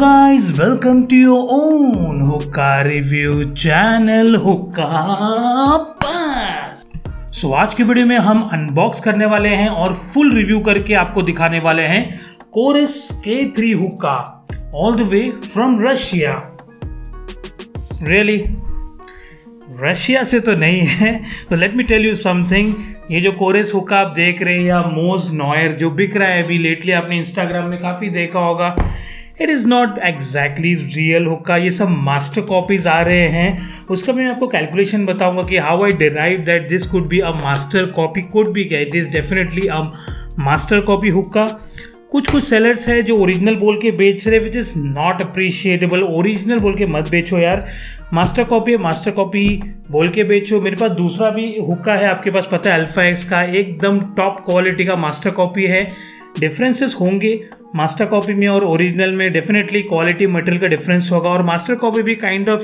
guys, welcome to your own Hookah review channel Hookah Pass। आज की video में हम अनबॉक्स करने वाले हैं और फुल रिव्यू करके आपको दिखाने वाले हैं कोरेस K3 हुक्का all the way from Russia. Really Russia से तो नहीं है, तो let me tell you something. ये जो कोरेस हुक्का आप देख रहे हैं या मोज नॉयर जो बिक रहा है अभी लेटली, आपने इंस्टाग्राम में काफ़ी देखा होगा, it is not exactly real हुक्का। ये सब मास्टर कॉपीज आ रहे हैं। उसका मैं आपको कैलकुलेशन बताऊंगा कि how I derive that this could be a master copy, could be क्या, it is definitely a master copy हुक्का। कुछ सेलर्स है जो ओरिजिनल बोल के बेच रहे, which is not appreciable. Original बोल के मत बेचो यार, मास्टर कॉपी है, मास्टर कॉपी बोल के बेचो। मेरे पास दूसरा भी हुक्का है, आपके पास पता है, अल्फा एक्स का, एकदम टॉप क्वालिटी का मास्टर कॉपी है। डिफरेंसेस होंगे मास्टर कॉपी में और ओरिजिनल में, डेफिनेटली क्वालिटी मटेरियल का डिफरेंस होगा। और मास्टर कॉपी भी काइंड ऑफ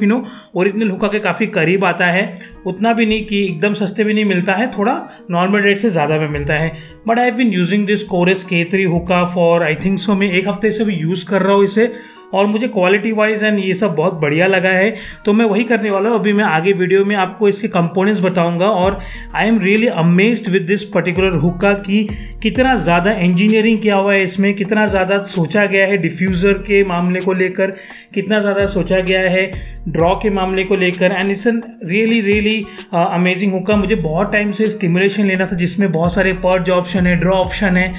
ओरिजिनल हुक्का के काफ़ी करीब आता है, उतना भी नहीं कि एकदम सस्ते भी नहीं मिलता है, थोड़ा नॉर्मल रेट से ज़्यादा में मिलता है। But I have been using this Kores K3 हुक्का फॉर आई थिंक सो, मैं 1 हफ्ते से भी यूज़ कर रहा हूँ इसे और मुझे क्वालिटी वाइज एंड ये सब बहुत बढ़िया लगा है। तो मैं वही करने वाला हूँ। अभी मैं आगे वीडियो में आपको इसके कंपोनेंट्स बताऊंगा और I am really amazed with this particular हुक्का की कितना ज़्यादा इंजीनियरिंग किया हुआ है इसमें, कितना ज़्यादा सोचा गया है डिफ्यूज़र के मामले को लेकर, कितना ज़्यादा सोचा गया है ड्रॉ के मामले को लेकर। And it's an really amazing हुक्का। मुझे बहुत टाइम से स्टिमुलेशन लेना था जिसमें बहुत सारे पर्ज ऑप्शन है, ड्रॉ ऑप्शन है,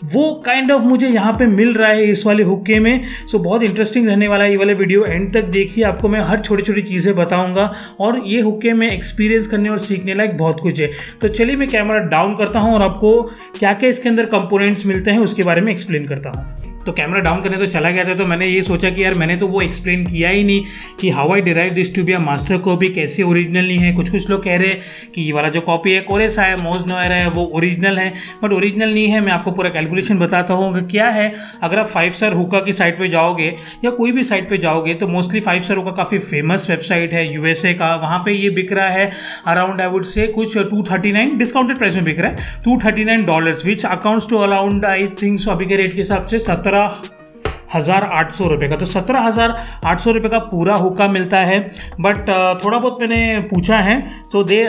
वो काइंड ऑफ मुझे यहाँ पे मिल रहा है इस वाले हुक्के में। सो बहुत इंटरेस्टिंग रहने वाला है ये वाले वीडियो, एंड तक देखिए, आपको मैं हर छोटी छोटी चीज़ें बताऊंगा और ये हुक्के में एक्सपीरियंस करने और सीखने लायक बहुत कुछ है। तो चलिए मैं कैमरा डाउन करता हूँ और आपको क्या क्या इसके अंदर कंपोनेंट्स मिलते हैं उसके बारे में एक्सप्लेन करता हूँ। तो कैमरा डाउन करने तो चला गया था, तो मैंने ये सोचा कि यार मैंने तो वो एक्सप्लेन किया ही नहीं कि how I derive this to be a master copy, कैसे ओरिजिनल नहीं है। कुछ लोग कह रहे हैं कि ये वाला जो कॉपी है कोरेस है, मोज नॉयर है, वो ओरिजिनल है, बट ओरिजिनल नहीं है। मैं आपको पूरा कैलकुलेशन बताता हूँ कि क्या है। अगर आप 5 स्टार हुक्का की साइट पे जाओगे या कोई भी साइट पे जाओगे तो मोस्टली 5 स्टार हुक्का काफ़ी फेमस वेबसाइट है USA का, वहाँ पे ये बिक रहा है अराउंड आई वुड से कुछ $239 डिस्काउंटेड प्राइस में बिक रहा है, $239 which accounts to around I think so अभी के रेट के हिसाब से 17,800 रुपये का। तो 17,800 रुपये का पूरा हुक्का मिलता है। बट थोड़ा बहुत मैंने पूछा है तो दे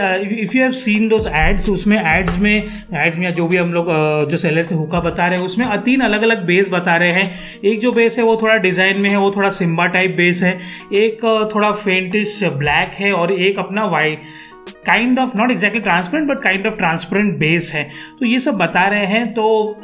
if you have seen those ads, उसमें एड्स में जो भी हम लोग जो सेलर से हुक्का बता रहे हैं उसमें 3 अलग अलग बेस बता रहे हैं। एक जो बेस है वो थोड़ा डिज़ाइन में है, वो थोड़ा सिम्बा टाइप बेस है, एक थोड़ा फेंटिश ब्लैक है और एक अपना white kind of not exactly transparent but kind of transparent base है। तो ये सब बता रहे हैं, तो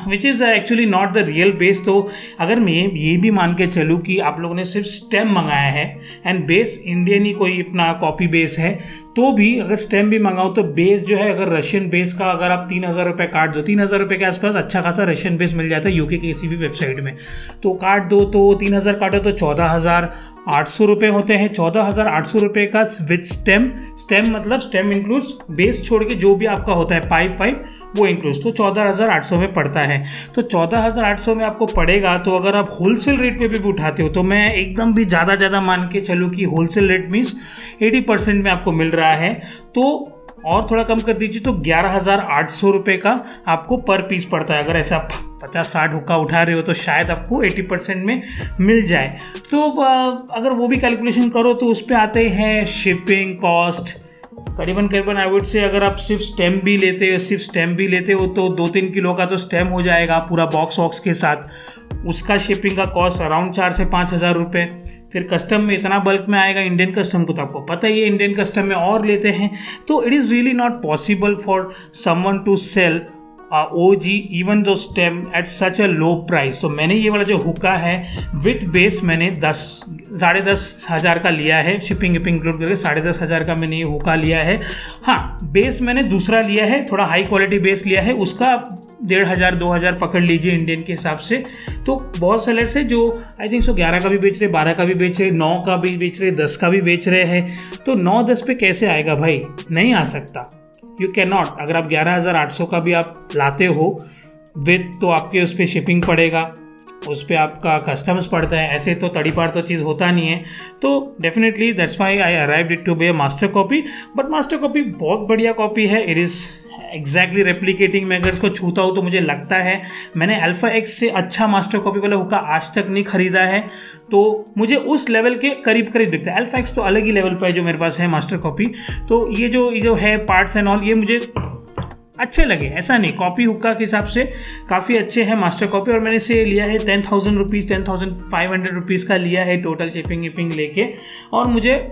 which is actually not the real base. तो अगर मैं ये भी मान के चलूँ कि आप लोगों ने सिर्फ स्टेम मंगाया है एंड बेस इंडियन ही कोई अपना कॉपी बेस है, तो भी अगर स्टेम भी मंगाओ तो बेस जो है अगर रशियन बेस का अगर आप 3,000 रुपये काट दो, 3,000 रुपये के आसपास अच्छा खासा रशियन बेस मिल जाता है यूके की किसी भी वेबसाइट में, तो काट दो तो 3,000 काटो तो 14,800 रुपये होते हैं। 14,800 रुपये का विथ स्टेम मतलब स्टेम इंक्लूड्स बेस छोड़ के जो भी आपका होता है पाइप वो इंक्लूड्स, तो 14,800 में पड़ता है। तो 14,800 में आपको पड़ेगा। तो अगर आप होलसेल रेट पे भी उठाते हो तो मैं एकदम भी ज़्यादा मान के चलूँ कि होलसेल रेट मीन्स 80% में आपको मिल रहा है, तो और थोड़ा कम कर दीजिए तो 11,800 रुपये का आपको पर पीस पड़ता है। अगर ऐसा 50-60 हुक्का उठा रहे हो तो शायद आपको 80% में मिल जाए। तो अगर वो भी कैलकुलेशन करो तो उस पर आते हैं शिपिंग कॉस्ट करीबन आई वुड से, अगर आप सिर्फ स्टेम भी लेते हो तो 2-3 किलो का तो स्टेम हो जाएगा पूरा बॉक्स के साथ। उसका शिपिंग का कॉस्ट अराउंड 4,000 से 5,000 रुपये। फिर कस्टम में इतना बल्क में आएगा, इंडियन कस्टम को तो आपको पता ही है, इंडियन कस्टम में और लेते हैं। तो it is really not possible for someone to sell OG even though stem at such a low price. तो मैंने ये वाला जो हुक्का है विथ बेस मैंने 10,500 का लिया है, शिपिंग इंक्लूड करके 10,500 का मैंने ये हुक्का लिया है। हाँ, बेस मैंने दूसरा लिया है, थोड़ा हाई क्वालिटी बेस लिया है, उसका 1,500-2,000 पकड़ लीजिए इंडियन के हिसाब से। तो बहुत सेलर्स है जो आई थिंक सो 11 का भी बेच रहे, 12 का भी बेच रहे, 9 का भी बेच रहे, 10 का भी बेच रहे हैं। तो 9-10 पे कैसे आएगा भाई, नहीं आ सकता, यू कैन नॉट। अगर आप 11,800 का भी आप लाते हो विथ, तो आपके उस पर शिपिंग पड़ेगा, उस पर आपका कस्टम्स पड़ता है, ऐसे तो तड़ीपार तो चीज़ होता नहीं है। तो definitely that's why I arrived it to be a master copy. But master copy बहुत बढ़िया कॉपी है, इट इज़ एग्जैक्टली रेप्लिकेटिंग। मैं अगर इसको छूता हूँ तो मुझे लगता है मैंने अल्फा एक्स से अच्छा मास्टर कॉपी वाला हुक्का आज तक नहीं खरीदा है, तो मुझे उस लेवल के करीब करीब दिखता है। अल्फा एक्स तो अलग ही लेवल पर है जो मेरे पास है मास्टर कॉपी। तो ये जो है पार्ट्स एंड ऑल, ये मुझे अच्छे लगे, ऐसा नहीं, कॉपी हुक्का के हिसाब से काफ़ी अच्छे हैं मास्टर कॉपी। और मैंने इसे लिया है 10,000 रुपीज़, 10,500 रुपीज़ का लिया है टोटल शिपिंग विपिंग लेके, और मुझे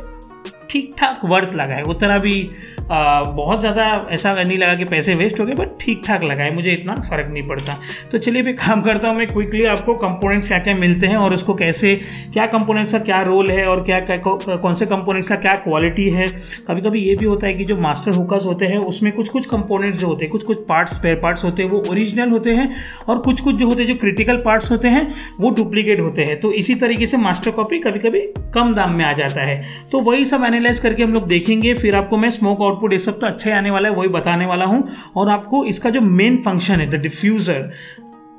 ठीक ठाक वर्थ लगा है। उतना भी बहुत ज़्यादा ऐसा नहीं लगा कि पैसे वेस्ट हो गए, बट ठीक ठाक लगा है, मुझे इतना फ़र्क नहीं पड़ता। तो चलिए भी काम करता हूँ मैं क्विकली आपको कंपोनेंट्स क्या क्या मिलते हैं और उसको कैसे, क्या कंपोनेंट्स का क्या रोल है और क्या कौन से कंपोनेंट्स का क्या क्वालिटी है। कभी कभी ये भी होता है कि जो मास्टर हुक्कास होते हैं उसमें कुछ कुछ कंपोनेंट्स जो होते हैं, कुछ कुछ पार्ट्स, स्पेयर पार्ट्स होते हैं वो ओरिजिनल होते हैं, और कुछ कुछ जो होते हैं, जो क्रिटिकल पार्ट्स होते हैं वो डुप्लीकेट होते हैं। तो इसी तरीके से मास्टर कॉपी कभी कभी कम दाम में आ जाता है। तो वही सब एनालाइज करके हम लोग देखेंगे, फिर आपको मैं स्मोक आउटपुट ये सब तो अच्छा ही आने वाला है वही बताने वाला हूं, और आपको इसका जो मेन फंक्शन है द डिफ्यूज़र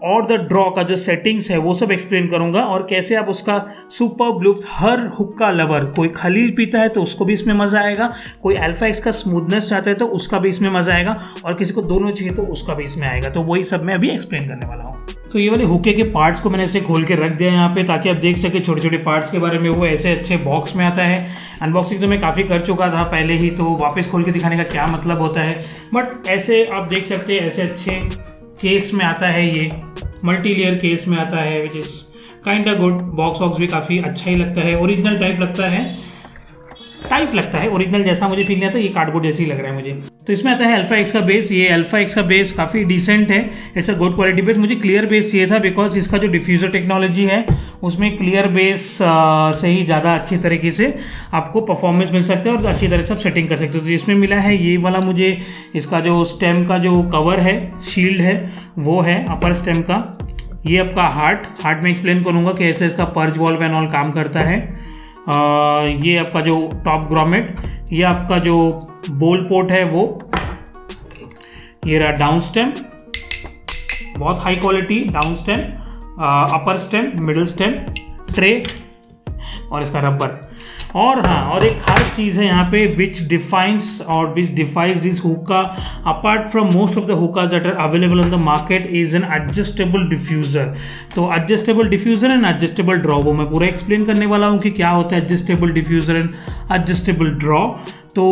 और द ड्रॉ का जो सेटिंग्स है वो सब एक्सप्लेन करूंगा, और कैसे आप उसका सुपर लुफ्त, हर हुक्का लवर, कोई खलील पीता है तो उसको भी इसमें मजा आएगा, कोई अल्फा एक्स का स्मूथनेस चाहता है तो उसका भी इसमें मजा आएगा, और किसी को दोनों चाहिए तो उसका भी इसमें आएगा। तो वही सब मैं अभी एक्सप्लेन करने वाला हूँ। तो ये वाले हुक्के के पार्ट्स को मैंने ऐसे खोल के रख दिया यहाँ पे, ताकि आप देख सके छोटे छोटे पार्ट्स के बारे में। वो ऐसे अच्छे बॉक्स में आता है। अनबॉक्सिंग तो मैं काफ़ी कर चुका था पहले ही, तो वापस खोल के दिखाने का क्या मतलब होता है, बट ऐसे आप देख सकते हैं, ऐसे अच्छे केस में आता है, ये मल्टी लेयर केस में आता है, which is kind of good. Box वॉक्स भी काफ़ी अच्छा ही लगता है, ओरिजिनल टाइप लगता है, ओरिजिनल जैसा मुझे फील नहीं आता, ये कार्डबोर्ड जैसे ही लग रहा है मुझे। तो इसमें आता है अल्फा एक्स का बेस। ये अल्फा एक्स का बेस काफ़ी डिसेंट है, it's a good quality base. मुझे क्लियर बेस चाहिए था, बिकॉज इसका जो डिफ्यूज़र टेक्नोलॉजी है उसमें क्लियर बेस से ही ज़्यादा अच्छी तरीके से आपको परफॉर्मेंस मिल सकता है और अच्छी तरह से आप सेटिंग कर सकते हो। तो इसमें मिला है ये वाला मुझे, इसका जो स्टेम का जो कवर है, शील्ड है, वो है अपर स्टेम का। ये आपका हार्ट में एक्सप्लेन करूँगा कैसे इसका पर्ज वॉल्व एंड ऑल काम करता है। ये आपका जो टॉप ग्रोमेट, ये आपका जो बोल पोर्ट है वो, ये रहा डाउन स्टेम, बहुत हाई क्वालिटी डाउन स्टेम, अपर स्टेम, मिडिल स्टेम, ट्रे, और इसका रबर। और हाँ, और एक खास चीज़ है यहाँ पे विच डिफाइंस दिस हुक्का apart from most of the हुक्कास that are available on the market is an adjustable diffuser. तो adjustable diffuser and adjustable draw, वो मैं पूरा एक्सप्लेन करने वाला हूँ कि क्या होता है adjustable diffuser and adjustable draw. तो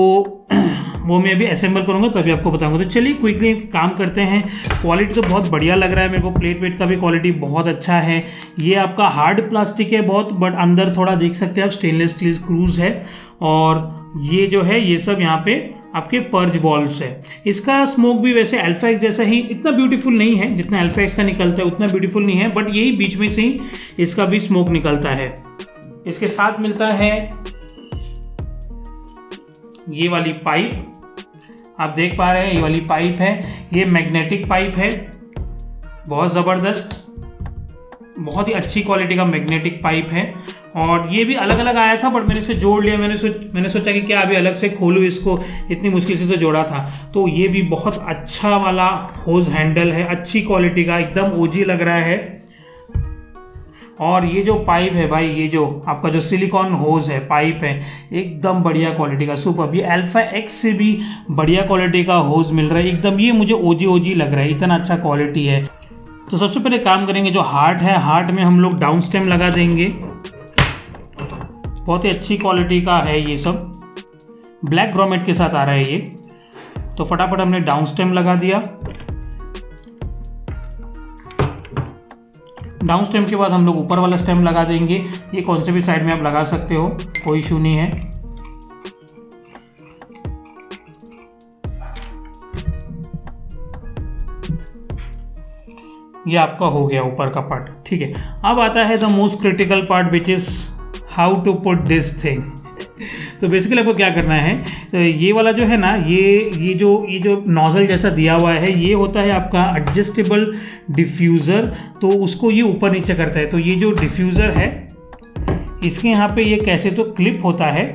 वो मैं अभी असेंबल करूँगा तभी आपको बताऊँगा। तो चलिए क्विकली काम करते हैं। क्वालिटी तो बहुत बढ़िया लग रहा है मेरे को, प्लेट वेट का भी क्वालिटी बहुत अच्छा है। ये आपका हार्ड प्लास्टिक है बहुत, बट अंदर थोड़ा देख सकते हैं आप स्टेनलेस स्टील स्क्रूज है, और ये जो है ये सब यहाँ पे आपके पर्ज वॉल्व्स है। इसका स्मोक भी वैसे अल्फा एक्स जैसा ही, इतना ब्यूटीफुल नहीं है जितना अल्फा एक्स का निकलता है, उतना ब्यूटीफुल नहीं है, बट यही बीच में से ही इसका भी स्मोक निकलता है। इसके साथ मिलता है ये वाली पाइप, आप देख पा रहे हैं ये वाली पाइप है, ये मैग्नेटिक पाइप है, बहुत ज़बरदस्त, बहुत ही अच्छी क्वालिटी का मैग्नेटिक पाइप है। और ये भी अलग अलग आया था, बट मैंने इसको जोड़ लिया। मैंने सोचा कि क्या अभी अलग से खोलूँ इसको, इतनी मुश्किल से तो जोड़ा था। तो ये भी बहुत अच्छा वाला होज हैंडल है, अच्छी क्वालिटी का, एकदम ओजी लग रहा है। और ये जो पाइप है भाई, ये जो आपका जो सिलिकॉन होज है, पाइप है, एकदम बढ़िया क्वालिटी का, सुपर। ये अल्फा एक्स से भी बढ़िया क्वालिटी का होज मिल रहा है एकदम। ये मुझे ओजी लग रहा है, इतना अच्छा क्वालिटी है। तो सबसे पहले काम करेंगे, जो हार्ट है, हार्ट में हम लोग डाउन स्टेम लगा देंगे। बहुत ही अच्छी क्वालिटी का है ये सब, ब्लैक ग्रोमेट के साथ आ रहा है ये। तो फटाफट हमने डाउन स्टेम लगा दिया। डाउन स्टेम के बाद हम लोग ऊपर वाला स्टेम लगा देंगे। ये कौन से भी साइड में आप लगा सकते हो, कोई इशू नहीं है। ये आपका हो गया ऊपर का पार्ट, ठीक है। अब आता है the most critical part which is how to put this thing. तो बेसिकली आपको क्या करना है, तो ये वाला जो है ना, ये जो नोजल जैसा दिया हुआ है, ये होता है आपका एडजस्टेबल डिफ्यूज़र। तो उसको ये ऊपर नीचे करता है। तो ये जो डिफ्यूज़र है, इसके यहाँ पे ये कैसे तो क्लिप होता है,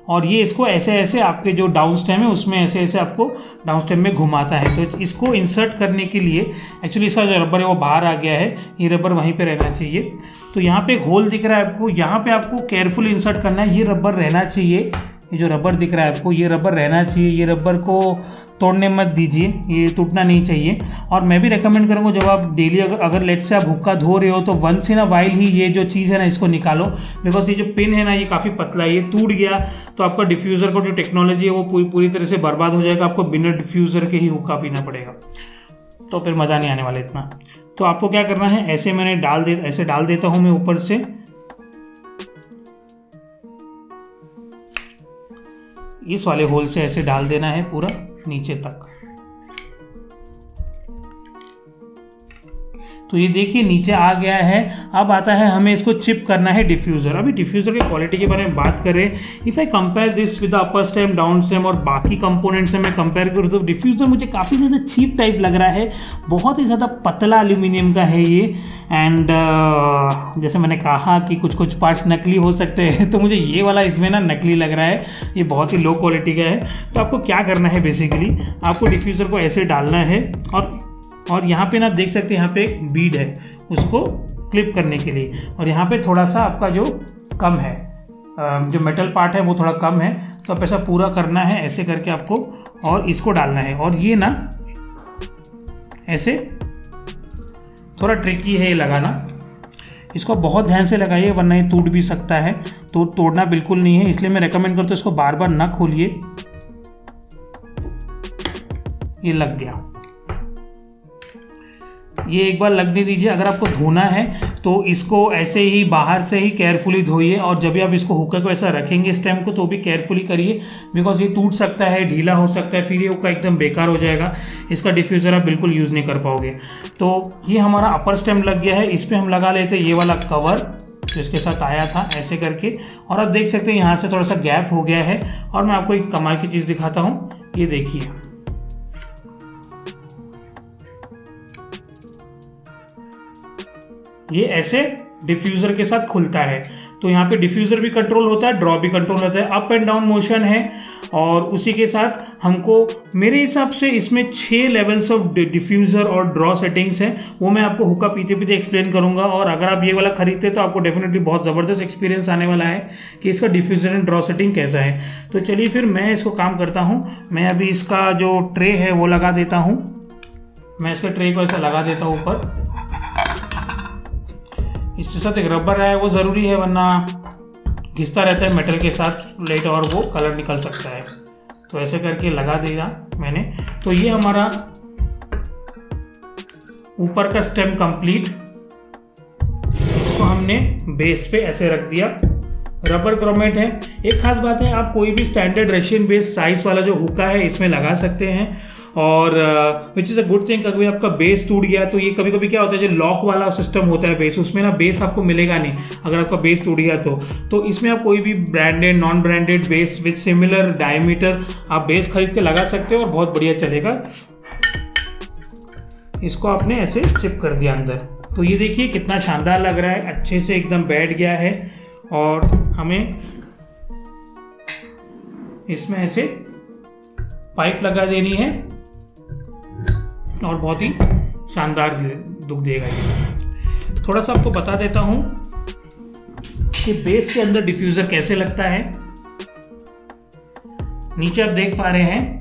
और ये इसको ऐसे ऐसे आपके जो डाउन स्टेम है उसमें ऐसे ऐसे आपको डाउन स्टेम में घुमाता है। तो इसको इंसर्ट करने के लिए एक्चुअली इसका जो रबर है वो बाहर आ गया है, ये रबर वहीं पे रहना चाहिए। तो यहाँ पे एक होल दिख रहा है आपको, यहाँ पे आपको केयरफुल इंसर्ट करना है। ये रबर रहना चाहिए, ये जो रबर दिख रहा है आपको ये रबर रहना चाहिए। ये रबर को तोड़ने मत दीजिए, ये टूटना नहीं चाहिए। और मैं भी रेकमेंड करूँगा जब आप डेली अगर लेट से आप हुक्का धो रहे हो तो once in a while he ये जो चीज़ है ना इसको निकालो, बिकॉज ये जो पिन है ना ये काफ़ी पतला है, ये टूट गया तो आपका डिफ्यूज़र का जो टेक्नोलॉजी है वो पूरी तरह से बर्बाद हो जाएगा। आपको बिना डिफ्यूज़र के ही हुक्का पीना पड़ेगा, तो फिर मज़ा नहीं आने वाला इतना। तो आपको क्या करना है, ऐसे मैंने ऐसे डाल देता हूँ मैं ऊपर से, इस वाले होल से ऐसे डाल देना है पूरा नीचे तक। तो ये देखिए नीचे आ गया है। अब आता है हमें इसको चिप करना है डिफ्यूज़र। अभी डिफ्यूज़र की क्वालिटी के बारे में बात करें, if I compare this with upper stem, down stem और बाकी कंपोनेंट्स से मैं कंपेयर करूँ तो डिफ्यूज़र मुझे काफ़ी ज़्यादा चीप टाइप लग रहा है। बहुत ही ज़्यादा पतला एल्यूमिनियम का है ये, एंड जैसे मैंने कहा कि कुछ पार्ट्स नकली हो सकते हैं, तो मुझे ये वाला इसमें ना नकली लग रहा है, ये बहुत ही लो क्वालिटी का है। तो आपको क्या करना है, बेसिकली आपको डिफ्यूज़र को ऐसे डालना है और यहाँ पे ना आप देख सकते हैं यहाँ पे एक बीड है उसको क्लिप करने के लिए, और यहाँ पे थोड़ा सा आपका जो कम है, जो मेटल पार्ट है वो थोड़ा कम है। तो आप ऐसा पूरा करना है ऐसे करके आपको, और इसको डालना है। और ये ना ऐसे थोड़ा ट्रिकी है ये लगाना, इसको बहुत ध्यान से लगाइए वरना ये टूट भी सकता है। तो तोड़ना बिल्कुल नहीं है, इसलिए मैं रेकमेंड करता हूँ इसको बार बार ना खोलिए। ये लग गया, ये एक बार लगने दीजिए। अगर आपको धोना है तो इसको ऐसे ही बाहर से ही केयरफुली धोइए, और जब भी आप इसको हुक्का को ऐसा रखेंगे स्टेम को तो भी केयरफुली करिए, बिकॉज ये टूट सकता है, ढीला हो सकता है, फिर ये हुक्का एकदम बेकार हो जाएगा, इसका डिफ्यूज़र आप बिल्कुल यूज़ नहीं कर पाओगे। तो ये हमारा अपर स्टेम लग गया है, इस पर हम लगा लेते हैं ये वाला कवर जो इसके साथ आया था ऐसे करके। और आप देख सकते हैं यहाँ से थोड़ा सा गैप हो गया है। और मैं आपको एक कमाल की चीज़ दिखाता हूँ, ये देखिए ये ऐसे डिफ्यूज़र के साथ खुलता है। तो यहाँ पे डिफ्यूज़र भी कंट्रोल होता है, ड्रॉ भी कंट्रोल होता है, अप एंड डाउन मोशन है। और उसी के साथ हमको मेरे हिसाब से इसमें 6 लेवल्स ऑफ डिफ्यूज़र और ड्रॉ सेटिंग्स हैं, वो मैं आपको हुक्का पीते पीते एक्सप्लेन करूँगा। और अगर आप ये वाला खरीदते तो आपको डेफिनेटली बहुत ज़बरदस्त एक्सपीरियंस आने वाला है कि इसका डिफ्यूज़र एंड ड्रॉ सेटिंग कैसा है। तो चलिए फिर मैं इसको काम करता हूँ। मैं अभी इसका जो ट्रे है वो लगा देता हूँ, मैं इसका ट्रे को ऐसा लगा देता हूँ ऊपर। इसके साथ एक रबर है, वो ज़रूरी है वरना घिसता रहता है मेटल के साथ लेट और वो कलर निकल सकता है। तो ऐसे करके लगा देगा मैंने। तो ये हमारा ऊपर का स्टेम कंप्लीट, इसको हमने बेस पे ऐसे रख दिया। रबर ग्रोमेट है। एक खास बात है, आप कोई भी स्टैंडर्ड रशियन बेस साइज वाला जो हुक्का है इसमें लगा सकते हैं। और which is a good thing. कभी आपका बेस टूट गया तो ये कभी कभी क्या होता है, जो लॉक वाला सिस्टम होता है बेस, उसमें ना बेस आपको मिलेगा नहीं अगर आपका बेस टूट गया तो इसमें आप कोई भी branded non branded base with similar diameter आप बेस खरीद के लगा सकते हो और बहुत बढ़िया चलेगा। इसको आपने ऐसे चिप कर दिया अंदर, तो ये देखिए कितना शानदार लग रहा है, अच्छे से एकदम बैठ गया है। और हमें इसमें ऐसे पाइप लगा देनी है और बहुत ही शानदार लुक देगा ये। थोड़ा सा आपको बता देता हूं कि बेस के अंदर डिफ्यूज़र कैसे लगता है। नीचे आप देख पा रहे हैं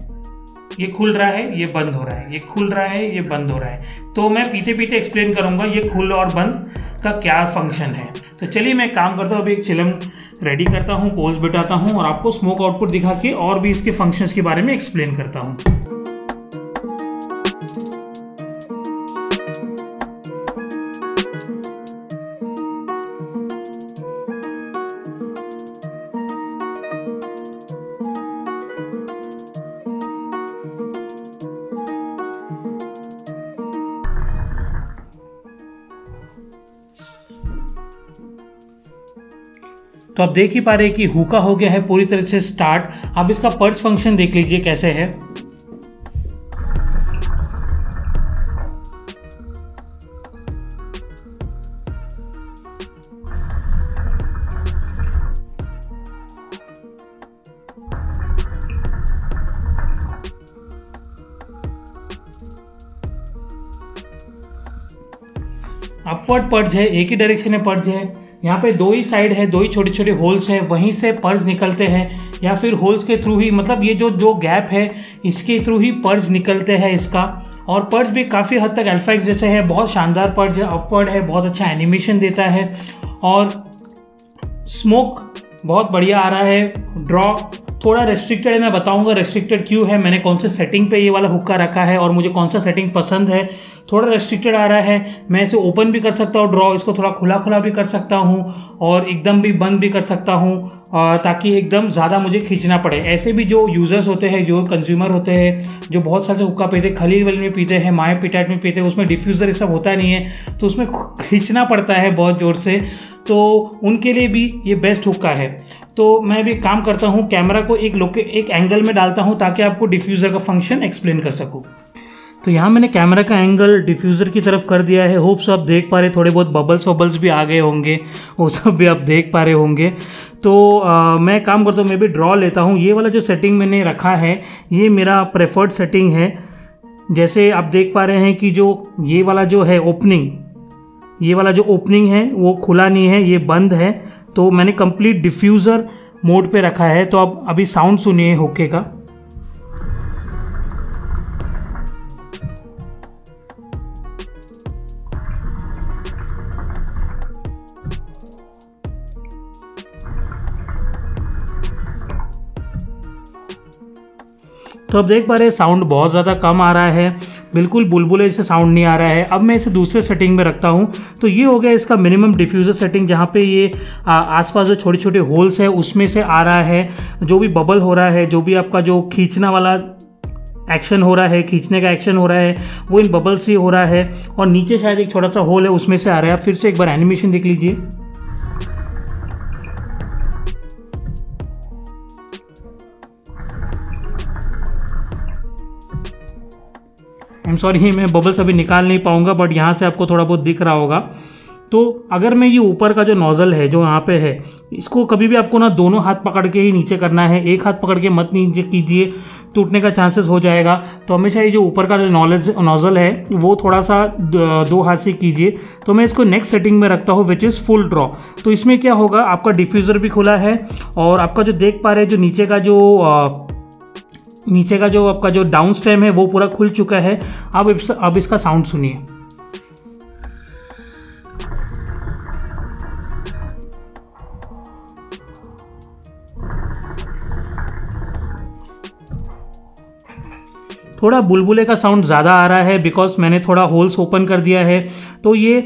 ये खुल रहा है, ये बंद हो रहा है, ये खुल रहा है, ये बंद हो रहा है। तो मैं पीते पीते एक्सप्लेन करूंगा ये खुल और बंद का क्या फंक्शन है। तो चलिए मैं काम करता हूँ, अभी एक चिलम रेडी करता हूँ, कोल्स बिठाता हूँ और आपको स्मोक आउटपुट दिखा के और भी इसके फंक्शंस के बारे में एक्सप्लेन करता हूँ। तो आप देख ही पा रहे हैं कि हुक्का हो गया है पूरी तरह से स्टार्ट। अब इसका पर्च फंक्शन देख लीजिए कैसे है। अपवर्ड पर्ज है, एक ही डायरेक्शन में पर्ज है। यहाँ पे दो ही साइड है, दो ही छोटे छोटे होल्स है, वहीं से पर्ज निकलते हैं या फिर होल्स के थ्रू ही, मतलब ये जो गैप है इसके थ्रू ही पर्ज निकलते हैं इसका। और पर्ज भी काफ़ी हद तक अल्फा एक्स जैसे है, बहुत शानदार पर्ज है, अपवर्ड है, बहुत अच्छा एनिमेशन देता है और स्मोक बहुत बढ़िया आ रहा है। ड्रॉ थोड़ा रेस्ट्रिक्टेड है, मैं बताऊंगा रेस्ट्रिक्टेड क्यों है, मैंने कौन से सेटिंग पे ये वाला हुक्का रखा है और मुझे कौन सा सेटिंग पसंद है। थोड़ा रेस्ट्रिक्टेड आ रहा है, मैं इसे ओपन भी कर सकता हूँ ड्रॉ, इसको थोड़ा खुला खुला भी कर सकता हूँ और एकदम भी बंद भी कर सकता हूँ ताकि एकदम ज़्यादा मुझे खींचना पड़े। ऐसे भी जो यूज़र्स होते हैं, जो कंज्यूमर होते हैं, जो बहुत सारे हुक्का पीते, खलील वली में पीते हैं, माए पिटाट में पीते हैं, उसमें डिफ्यूज़र ये सब होता नहीं है तो उसमें खींचना पड़ता है बहुत ज़ोर से, तो उनके लिए भी ये बेस्ट हुक्का है। तो मैं भी काम करता हूँ, कैमरा को एक एंगल में डालता हूँ ताकि आपको डिफ्यूज़र का फंक्शन एक्सप्लेन कर सकूँ। तो यहाँ मैंने कैमरा का एंगल डिफ्यूज़र की तरफ कर दिया है। होप सो आप देख पा रहे, थोड़े बहुत बबल्स भी आ गए होंगे, वो सब भी आप देख पा रहे होंगे। तो मैं काम करता हूँ, मैं भी ड्रॉ लेता हूँ। ये वाला जो सेटिंग मैंने रखा है ये मेरा प्रेफर्ड सेटिंग है। जैसे आप देख पा रहे हैं कि जो ये वाला जो है ओपनिंग, ये वाला जो ओपनिंग है वो खुला नहीं है, ये बंद है। तो मैंने कंप्लीट डिफ्यूज़र मोड पे रखा है। तो आप अभी साउंड सुनिए हुक्के का। तो अब देख पा रहे हैं साउंड बहुत ज़्यादा कम आ रहा है, बिल्कुल बुलबुले से साउंड नहीं आ रहा है। अब मैं इसे दूसरे सेटिंग में रखता हूँ। तो ये हो गया इसका मिनिमम डिफ्यूज़र सेटिंग, जहाँ पे ये आसपास जो छोटे छोटे होल्स है उसमें से आ रहा है, जो भी बबल हो रहा है, जो भी आपका जो खींचना वाला एक्शन हो रहा है, खींचने का एक्शन हो रहा है, वो इन बबल से हो रहा है। और नीचे शायद एक छोटा सा होल है उसमें से आ रहा है। फिर से एक बार एनिमेशन देख लीजिए। आई एम सॉरी, मैं बबल्स अभी निकाल नहीं पाऊंगा, बट यहाँ से आपको थोड़ा बहुत दिख रहा होगा। तो अगर मैं ये ऊपर का जो नोज़ल है जो यहाँ पे है, इसको कभी भी आपको ना दोनों हाथ पकड़ के ही नीचे करना है, एक हाथ पकड़ के मत नीचे कीजिए, टूटने का चांसेस हो जाएगा। तो हमेशा ये जो ऊपर का जो नोज़ल है वो थोड़ा सा दो हाथ से कीजिए। तो मैं इसको नेक्स्ट सेटिंग में रखता हूँ विच इज़ फुल ड्रॉ। तो इसमें क्या होगा, आपका डिफ्यूज़र भी खुला है और आपका जो देख पा रहे हैं जो नीचे का जो आपका जो डाउन स्टेम है वो पूरा खुल चुका है। अब इसका साउंड सुनिए। थोड़ा बुलबुले का साउंड ज़्यादा आ रहा है बिकॉज मैंने थोड़ा होल्स ओपन कर दिया है। तो ये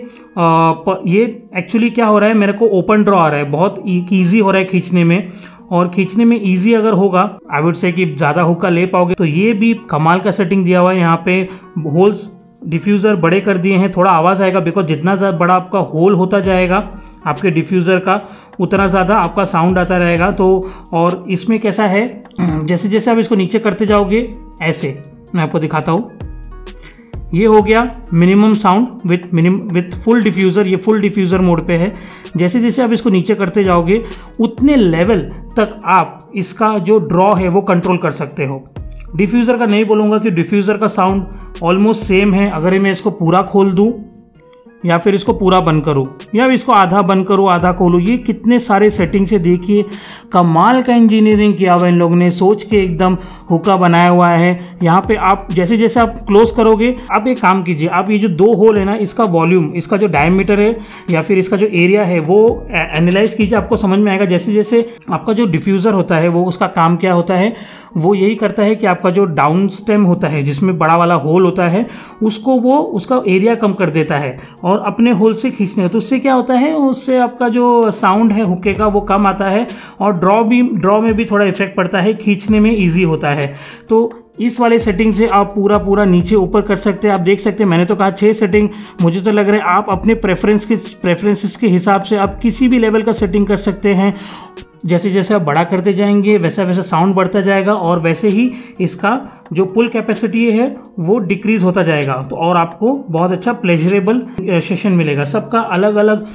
एक्चुअली क्या हो रहा है, मेरे को ओपन ड्रॉ आ रहा है, बहुत ईजी हो रहा है खींचने में। और खींचने में ईजी अगर होगा, आई वुड से कि ज़्यादा हुक्का ले पाओगे। तो ये भी कमाल का सेटिंग दिया हुआ है। यहाँ पे होल्स डिफ्यूज़र बड़े कर दिए हैं, थोड़ा आवाज़ आएगा बिकॉज जितना ज़्यादा बड़ा आपका होल होता जाएगा आपके डिफ्यूज़र का, उतना ज़्यादा आपका साउंड आता रहेगा। तो और इसमें कैसा है, जैसे जैसे आप इसको नीचे करते जाओगे, ऐसे मैं आपको दिखाता हूँ। ये हो गया minimum sound with full diffuser. ये फुल डिफ्यूज़र मोड पे है। जैसे जैसे आप इसको नीचे करते जाओगे उतने लेवल तक आप इसका जो ड्रॉ है वो कंट्रोल कर सकते हो। डिफ्यूज़र का नहीं बोलूँगा कि डिफ्यूज़र का साउंड ऑलमोस्ट सेम है। अगर मैं इसको पूरा खोल दूँ या फिर इसको पूरा बंद करूँ या इसको आधा बंद करूँ आधा खोलूँ, ये कितने सारे सेटिंग से देखिए कमाल का इंजीनियरिंग किया हुआ इन लोगों ने, सोच के एकदम हुक्का बनाया हुआ है। यहाँ पे आप जैसे जैसे आप क्लोज करोगे, आप एक काम कीजिए, आप ये जो दो होल है ना, इसका वॉल्यूम, इसका जो डायमीटर है या फिर इसका जो एरिया है वो एनालाइज कीजिए, आपको समझ में आएगा। जैसे जैसे आपका जो डिफ्यूज़र होता है वो उसका काम क्या होता है, वो यही करता है कि आपका जो डाउन स्टेम होता है जिसमें बड़ा वाला होल होता है उसको वो उसका एरिया कम कर देता है और अपने होल से खींचने। तो उससे क्या होता है, उससे आपका जो साउंड है हुक्के का वो कम आता है और ड्रॉ में भी थोड़ा इफेक्ट पड़ता है, खींचने में ईजी होता है। तो इस वाले सेटिंग से आप पूरा नीचे ऊपर कर सकते हैं। आप देख सकते हैं मैंने तो कहा 6 सेटिंग, मुझे तो लग रहा है आप अपने प्रेफरेंसेस के हिसाब से आप किसी भी लेवल का सेटिंग कर सकते हैं। जैसे जैसे आप बड़ा करते जाएंगे वैसा वैसा साउंड बढ़ता जाएगा और वैसे ही इसका जो पुल कैपेसिटी है वो डिक्रीज होता जाएगा। तो और आपको बहुत अच्छा प्लेजरेबल सेशन मिलेगा। सबका अलग अलग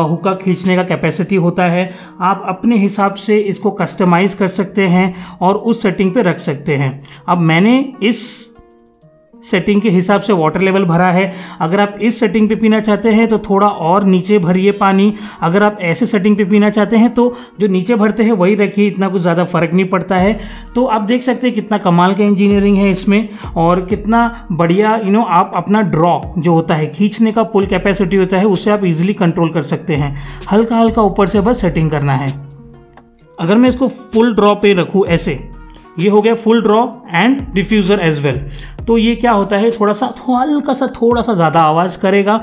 हुक्का खींचने का कैपेसिटी होता है, आप अपने हिसाब से इसको कस्टमाइज़ कर सकते हैं और उस सेटिंग पे रख सकते हैं। अब मैंने इस सेटिंग के हिसाब से वाटर लेवल भरा है। अगर आप इस सेटिंग पे पीना चाहते हैं तो थोड़ा और नीचे भरिए पानी। अगर आप ऐसे सेटिंग पे पीना चाहते हैं तो जो नीचे भरते हैं वही रखिए, इतना कुछ ज़्यादा फर्क नहीं पड़ता है। तो आप देख सकते हैं कितना कमाल का इंजीनियरिंग है इसमें और कितना बढ़िया आप अपना ड्रॉ जो होता है, खींचने का पुल कैपेसिटी होता है, उससे आप इजीली कंट्रोल कर सकते हैं। हल्का हल्का ऊपर से बस सेटिंग करना है। अगर मैं इसको फुल ड्रॉ पे रखूँ ऐसे, ये हो गया full draw and diffuser as well. तो ये क्या होता है, थोड़ा सा ज़्यादा आवाज़ करेगा,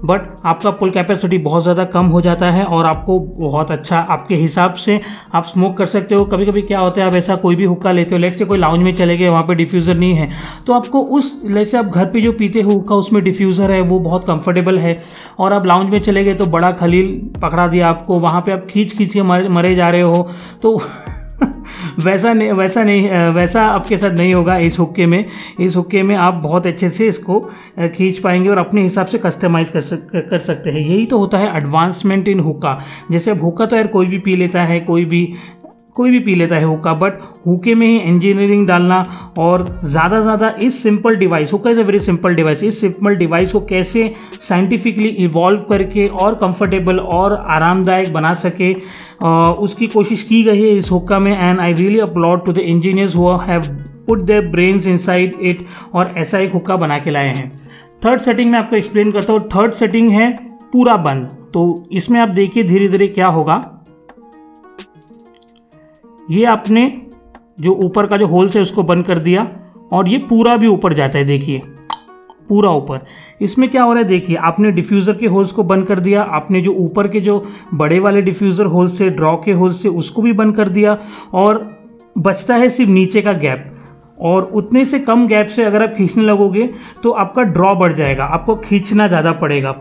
बट आपका पुल कैपेसिटी बहुत ज़्यादा कम हो जाता है और आपको बहुत अच्छा आपके हिसाब से आप स्मोक कर सकते हो। कभी कभी क्या होता है, आप ऐसा कोई भी हुक्का लेते हो, लेट से कोई लाउंज में चले गए, वहाँ पे डिफ्यूज़र नहीं है, तो आपको उस जैसे आप घर पे जो पीते हो हुक्का उसमें डिफ्यूज़र है, वो बहुत कंफर्टेबल है, और आप लाउंज में चले गए तो बड़ा खलील पकड़ा दिया आपको, वहाँ पर आप खींच के मरे जा रहे हो, तो वैसा आपके साथ नहीं होगा। इस हुक्के में आप बहुत अच्छे से इसको खींच पाएंगे और अपने हिसाब से कस्टमाइज़ कर सकते हैं। यही तो होता है एडवांसमेंट इन हुक्का। जैसे अब हुक्का तो यार कोई भी पी लेता है, कोई भी पी लेता है हुक्का, बट हुक्के में ही इंजीनियरिंग डालना और ज़्यादा इस सिंपल डिवाइस, हुक्का is a very simple device, इस सिंपल डिवाइस को कैसे साइंटिफिकली इवॉल्व करके और कंफर्टेबल और आरामदायक बना सके, उसकी कोशिश की गई है इस हुक्का में। And I really applaud to the engineers who have put their brains inside it और ऐसा एक हुक्का बना के लाए हैं। थर्ड सेटिंग मैं आपको एक्सप्लेन करता हूँ। थर्ड सेटिंग है पूरा बंद। तो इसमें आप देखिए धीरे धीरे क्या होगा, ये आपने जो ऊपर का जो होल्स है उसको बंद कर दिया और ये पूरा भी ऊपर जाता है, देखिए पूरा ऊपर। इसमें क्या हो रहा है, देखिए आपने डिफ्यूज़र के होल्स को बंद कर दिया, आपने जो ऊपर के जो बड़े वाले डिफ्यूज़र होल्स से, ड्रॉ के होल्स से, उसको भी बंद कर दिया और बचता है सिर्फ नीचे का गैप। और उतने से कम गैप से अगर आप खींचने लगोगे तो आपका ड्रॉ बढ़ जाएगा, आपको खींचना ज़्यादा पड़ेगा।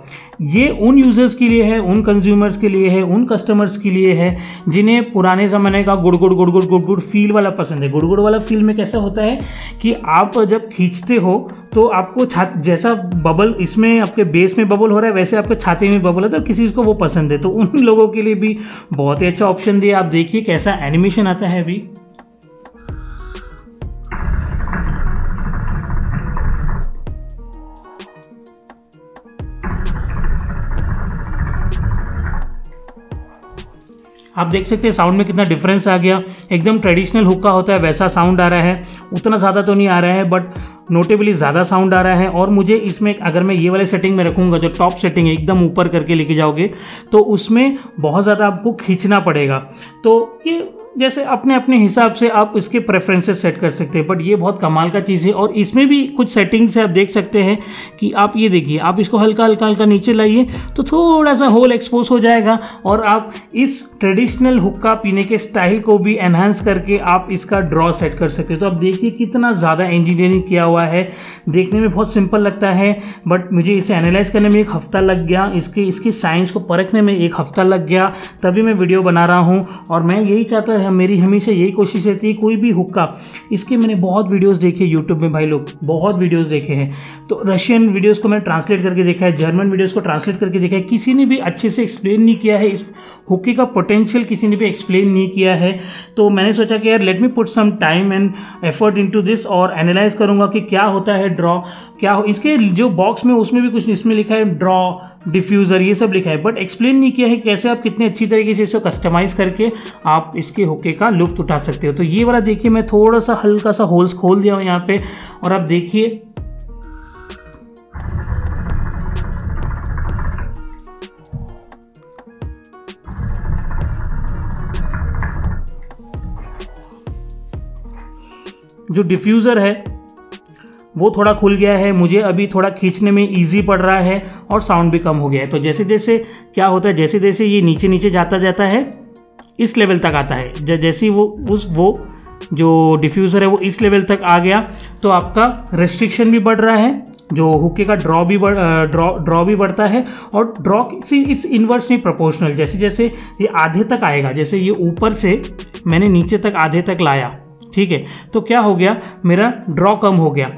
ये उन यूज़र्स के लिए है, उन कंज्यूमर्स के लिए है, उन कस्टमर्स के लिए है जिन्हें पुराने ज़माने का गुड़ फील वाला पसंद है। गुड़ वाला फील में कैसा होता है कि आप जब खींचते हो तो आपको जैसा बबल इसमें आपके बेस में बबल हो रहा है वैसे आपके छाती में बबल है, तो किसी को वो पसंद है। तो उन लोगों के लिए भी बहुत ही अच्छा ऑप्शन दिया। आप देखिए कैसा एनिमेशन आता है अभी। आप देख सकते हैं साउंड में कितना डिफरेंस आ गया। एकदम ट्रेडिशनल हुक्का होता है वैसा साउंड आ रहा है, उतना ज़्यादा तो नहीं आ रहा है बट नोटेबली ज़्यादा साउंड आ रहा है। और मुझे इसमें अगर मैं ये वाले सेटिंग में रखूँगा, जो टॉप सेटिंग है एकदम ऊपर करके लेके जाओगे, तो उसमें बहुत ज़्यादा आपको खींचना पड़ेगा। तो ये जैसे अपने हिसाब से आप इसके प्रेफरेंसेस सेट कर सकते हैं, बट ये बहुत कमाल का चीज़ है। और इसमें भी कुछ सेटिंग्स है, आप देख सकते हैं कि आप ये देखिए, आप इसको हल्का हल्का नीचे लाइए तो थोड़ा सा होल एक्सपोज हो जाएगा और आप इस ट्रेडिशनल हुक्का पीने के स्टाइल को भी एनहांस करके आप इसका ड्रॉ सेट कर सकते हो। तो आप देखिए कितना ज़्यादा इंजीनियरिंग किया हुआ है। देखने में बहुत सिंपल लगता है बट मुझे इसे एनालाइज करने में 1 हफ्ता लग गया, इसकी साइंस को परखने में 1 हफ्ता लग गया, तभी मैं वीडियो बना रहा हूँ। और मैं यही चाहता हूँ, मेरी हमेशा यही कोशिश रहती है, कोई भी हुक्का, इसके मैंने बहुत वीडियोस देखे यूट्यूब में, भाई लोग बहुत वीडियोस देखे हैं। तो रशियन वीडियोस को मैंने ट्रांसलेट करके देखा है, जर्मन वीडियोस को ट्रांसलेट करके देखा है, किसी ने भी अच्छे से एक्सप्लेन नहीं किया है, इस हुक्के का पोटेंशियल किसी ने भी एक्सप्लेन नहीं किया है। तो मैंने सोचा कि यार let me put some time and effort into this और एनालाइज करूँगा कि क्या होता है ड्रॉ, क्या हो। इसके जो बॉक्स में उसमें भी कुछ इसमें लिखा है ड्रॉ, डिफ्यूज़र, ये सब लिखा है, बट एक्सप्लेन नहीं किया है कैसे आप कितने अच्छी तरीके से इसको कस्टमाइज़ करके आप इसके हुक्के का लुफ्त उठा सकते हो। तो ये वाला देखिए, मैं थोड़ा सा हल्का सा होल्स खोल दिया हूँ यहाँ पे और आप देखिए जो डिफ्यूज़र है वो थोड़ा खुल गया है, मुझे अभी थोड़ा खींचने में इजी पड़ रहा है और साउंड भी कम हो गया है। तो जैसे जैसे क्या होता है, जैसे जैसे ये नीचे नीचे जाता है, इस लेवल तक आता है, जैसे वो जो डिफ्यूज़र है वो इस लेवल तक आ गया तो आपका रेस्ट्रिक्शन भी बढ़ रहा है, जो हुक्के का ड्रॉ भी बढ़ता है। और ड्रॉ इट्स इन्वर्सली प्रोपोर्शनल, जैसे जैसे ये आधे तक आएगा, जैसे ये ऊपर से मैंने नीचे तक आधे तक लाया, ठीक है, तो क्या हो गया, मेरा ड्रॉ कम हो गया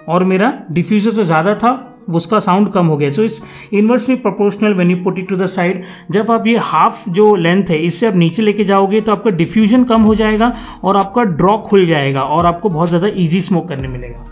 और मेरा डिफ्यूज़र जो ज़्यादा था उसका साउंड कम हो गया। So it's inversely proportional when you put it to the side. जब आप ये हाफ जो लेंथ है इससे आप नीचे लेके जाओगे तो आपका डिफ्यूजन कम हो जाएगा और आपका ड्रॉ खुल जाएगा और आपको बहुत ज़्यादा ईजी स्मोक करने मिलेगा।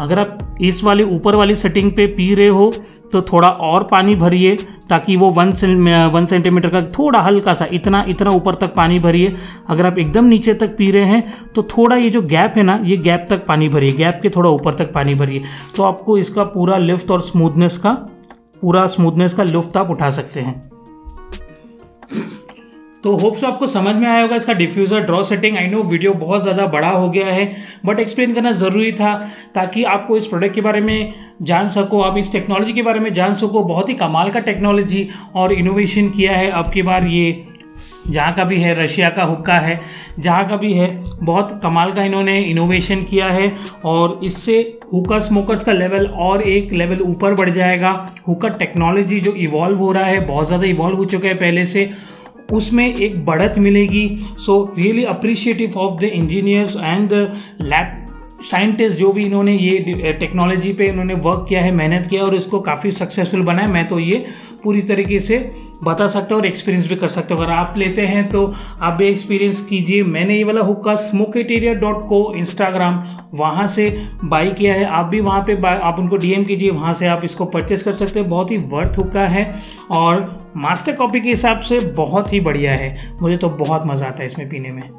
अगर आप इस वाली ऊपर वाली सेटिंग पे पी रहे हो तो थोड़ा और पानी भरिए, ताकि वो 1 सेंटीमीटर का थोड़ा हल्का सा इतना ऊपर तक पानी भरिए। अगर आप एकदम नीचे तक पी रहे हैं तो थोड़ा ये जो गैप है ना, ये गैप तक पानी भरिए, गैप के थोड़ा ऊपर तक पानी भरिए, तो आपको इसका पूरा लिफ्ट और स्मूथनेस का लुफ्त आप उठा सकते हैं। तो होप सो आपको समझ में आया होगा इसका diffuser draw setting. I know video बहुत ज़्यादा बड़ा हो गया है, बट एक्सप्लेन करना ज़रूरी था ताकि आपको इस प्रोडक्ट के बारे में जान सको, आप इस टेक्नोलॉजी के बारे में जान सको। बहुत ही कमाल का टेक्नोलॉजी और इनोवेशन किया है अब की बार, ये जहाँ का भी है, रशिया का हुक्का है, जहाँ का भी है, बहुत कमाल का इन्होंने इनोवेशन किया है और इससे हुक्का स्मोकर्स का लेवल और एक लेवल ऊपर बढ़ जाएगा। हुक्का टेक्नोलॉजी जो इवॉल्व हो रहा है, बहुत ज़्यादा इवॉल्व हो चुका है पहले से, उसमें एक बढ़त मिलेगी। So really appreciative of the engineers and the lab scientist जो भी इन्होंने ये टेक्नोलॉजी पे इन्होंने वर्क किया है, मेहनत किया और इसको काफ़ी सक्सेसफुल बना है। मैं तो ये पूरी तरीके से बता सकता हूँ और एक्सपीरियंस भी कर सकता हूँ। अगर आप लेते हैं तो आप भी एक्सपीरियंस कीजिए। मैंने ये वाला हुक्का smokeiteria.co इंस्टाग्राम, वहाँ से बाई किया है। आप भी वहाँ पे आप उनको DM कीजिए, वहाँ से आप इसको परचेस कर सकते हैं। बहुत ही वर्थ हुक्का है और मास्टर कॉपी के हिसाब से बहुत ही बढ़िया है। मुझे तो बहुत मज़ा आता है इसमें पीने में।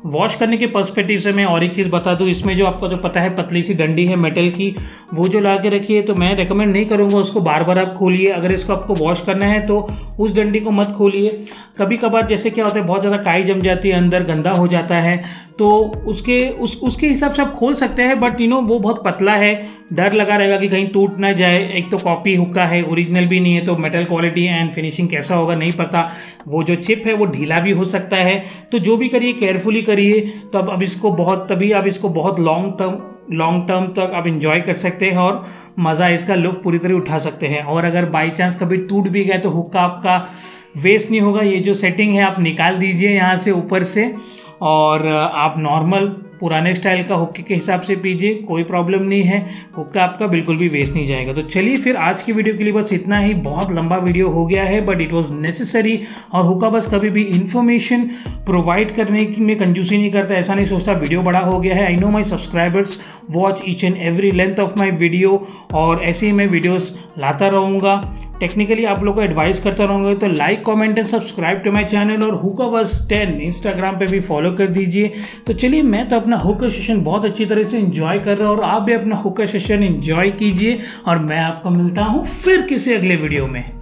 वॉश करने के पर्सपेक्टिव से मैं और एक चीज़ बता दूं, इसमें जो आपको जो पता है पतली सी डंडी है मेटल की, वो जो ला के रखी है, तो मैं रेकमेंड नहीं करूंगा उसको बार बार आप खोलिए। अगर इसको आपको वॉश करना है तो उस डंडी को मत खोलिए। कभी कभार जैसे क्या होता है, बहुत ज़्यादा काई जम जाती है, अंदर गंदा हो जाता है, तो उसके हिसाब से आप खोल सकते हैं, बट वो बहुत पतला है, डर लगा रहेगा कि कहीं टूट ना जाए। एक तो कॉपी हुक्का है, ओरिजिनल भी नहीं है, तो मेटल क्वालिटी एंड फिनिशिंग कैसा होगा नहीं पता। वो जो चिप है वो ढीला भी हो सकता है, तो जो भी करिए केयरफुली करिए। तो अब तभी आप इसको बहुत लॉन्ग टर्म तक आप इंजॉय कर सकते हैं और मज़ा इसका लुत्फ पूरी तरह उठा सकते हैं। और अगर बाई चांस कभी टूट भी गया तो हुक्का आपका वेस्ट नहीं होगा। ये जो सेटिंग है आप निकाल दीजिए यहाँ से ऊपर से, और आप नॉर्मल पुराने स्टाइल का हुक्के के हिसाब से पीजिए, कोई प्रॉब्लम नहीं है, हुक्का आपका बिल्कुल भी वेस्ट नहीं जाएगा। तो चलिए फिर आज की वीडियो के लिए बस इतना ही। बहुत लंबा वीडियो हो गया है, बट इट वाज नेसेसरी। और हुक्का बस कभी भी इन्फॉर्मेशन प्रोवाइड करने में कंजूसी नहीं करता, ऐसा नहीं सोचता वीडियो बड़ा हो गया है। I know my subscribers watch each and every length of my video, और ऐसे ही मैं वीडियोज़ लाता रहूँगा। टेक्निकली आप लोग को एडवाइस करता रहूँगा। तो like, comment and subscribe to my channel, और हुक्का बस 10 इंस्टाग्राम पे भी फॉलो कर दीजिए। तो चलिए, मैं तो अपना हुक्का सेशन बहुत अच्छी तरह से एंजॉय कर रहा हूँ और आप भी अपना हुक्का सेशन एंजॉय कीजिए, और मैं आपको मिलता हूँ फिर किसी अगले वीडियो में।